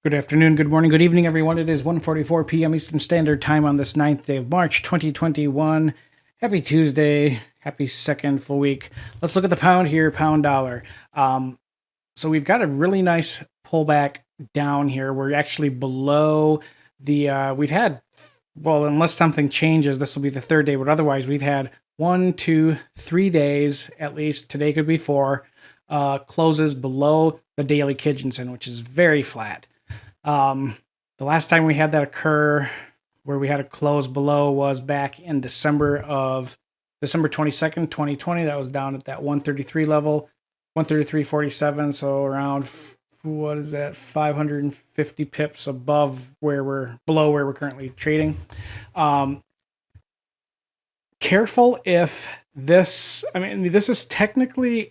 Good afternoon, good morning, good evening, everyone. It is 1:44 p.m. Eastern Standard Time on this 9th day of March, 2021. Happy Tuesday. Happy second full week. Let's look at the pound here, pound dollar. So we've got a really nice pullback down here. We're actually below the, we've had, well, unless something changes, this will be the third day, but otherwise we've had 1, 2, 3 days, at least. Today could be 4, closes below the daily Kijinsen, which is very flat. The last time we had that occur where we had a close below was back in December 22nd, 2020. That was down at that 133 level, 133.47. So around, what is that, 550 pips above below where we're currently trading. Careful if this is technically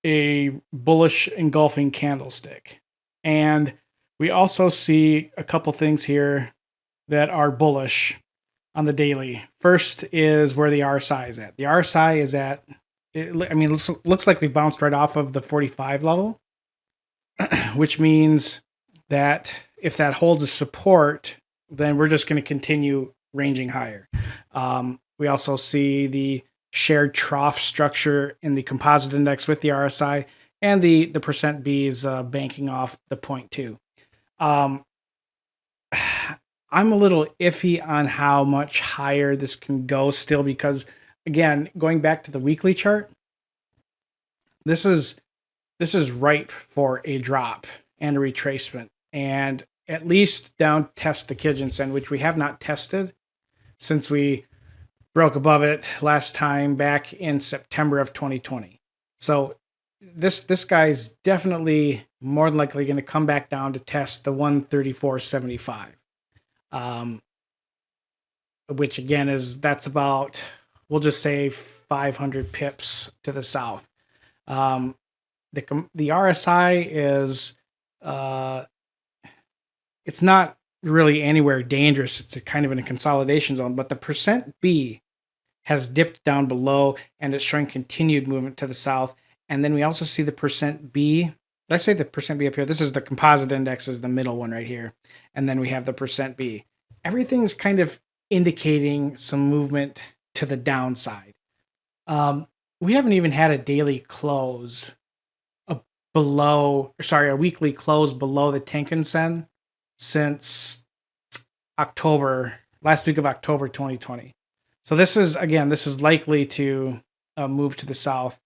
a bullish engulfing candlestick. And we also see a couple things here that are bullish on the daily. First is where the RSI is at. The RSI is at, it looks like we've bounced right off of the 45 level, which means that if that holds a support, then we're just going to continue ranging higher. We also see the shared trough structure in the composite index with the RSI, and the percent B is banking off the 0.2. I'm a little iffy on how much higher this can go still because, again, going back to the weekly chart, this is ripe for a drop and a retracement, and at least down test the Kijinsen, which we have not tested since we broke above it last time back in September of 2020. So this guy's definitely more than likely going to come back down to test the 134.75, which again that's about, we'll just say 500 pips to the south. The RSI is it's not really anywhere dangerous. It's kind of in a consolidation zone, but the percent B has dipped down below and it's showing continued movement to the south. And then we also see the percent B. Let's say the percent B up here. This is the composite index, is the middle one right here. And then we have the percent B. Everything's kind of indicating some movement to the downside. We haven't even had a daily close a weekly close below the Tenkan-sen since last week of October 2020. So this is likely to move to the south.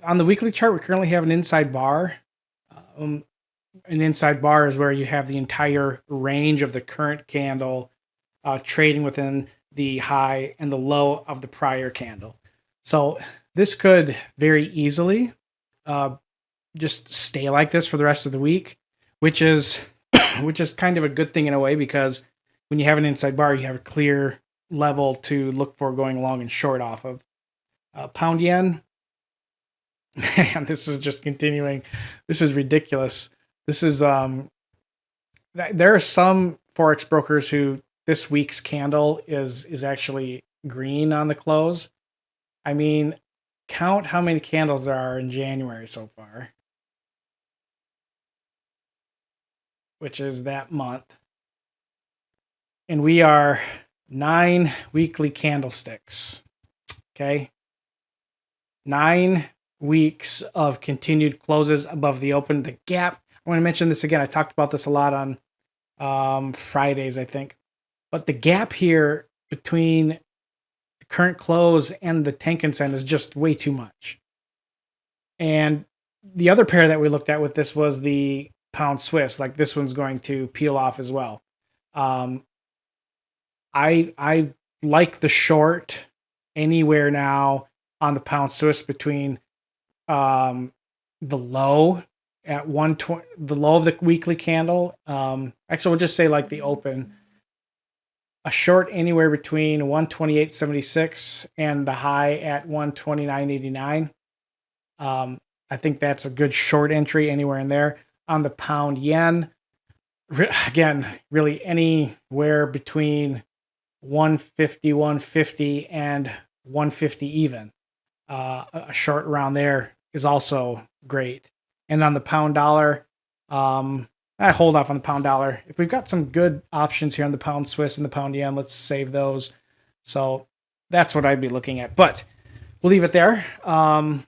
On the weekly chart, we currently have an inside bar. An inside bar is where you have the entire range of the current candle trading within the high and the low of the prior candle. So this could very easily just stay like this for the rest of the week, which is kind of a good thing in a way, because when you have an inside bar, you have a clear level to look for going long and short off of. Pound yen. Man, this is just continuing. This is ridiculous. This is there are some forex brokers who this week's candle is actually green on the close. I mean, count how many candles there are in January so far, which is that month. And we are 9 weekly candlesticks. Okay? 9 weeks of continued closes above the open. The gap, I want to mention this again. I talked about this a lot on Fridays, I think. But the gap here between the current close and the Tenkan-sen is just way too much. And the other pair that we looked at with this was the pound Swiss. Like, this one's going to peel off as well. I like the short anywhere now on the pound Swiss between the low at 120, the low of the weekly candle. Actually, we'll just say like the open. A short anywhere between 128.76 and the high at 129.89. I think that's a good short entry anywhere in there. On the pound yen, again, really anywhere between 150 and 150 even. A short around there is also great. And on the pound dollar, I hold off on the pound dollar. If we've got some good options here on the pound Swiss and the pound yen, let's save those. So that's what I'd be looking at. But we'll leave it there. On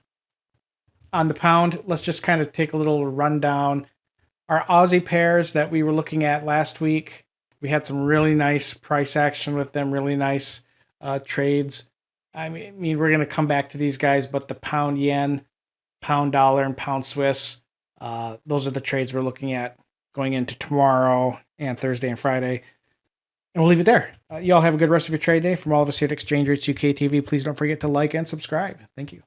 the pound, let's just kind of take a little rundown. Our Aussie pairs that we were looking at last week, we had some really nice price action with them, really nice trades. I mean, we're going to come back to these guys, but the pound yen, pound dollar, and pound Swiss, those are the trades we're looking at going into tomorrow and Thursday and Friday. And we'll leave it there. Y'all have a good rest of your trade day. From all of us here at Exchange Rates UK TV, please don't forget to like and subscribe. Thank you.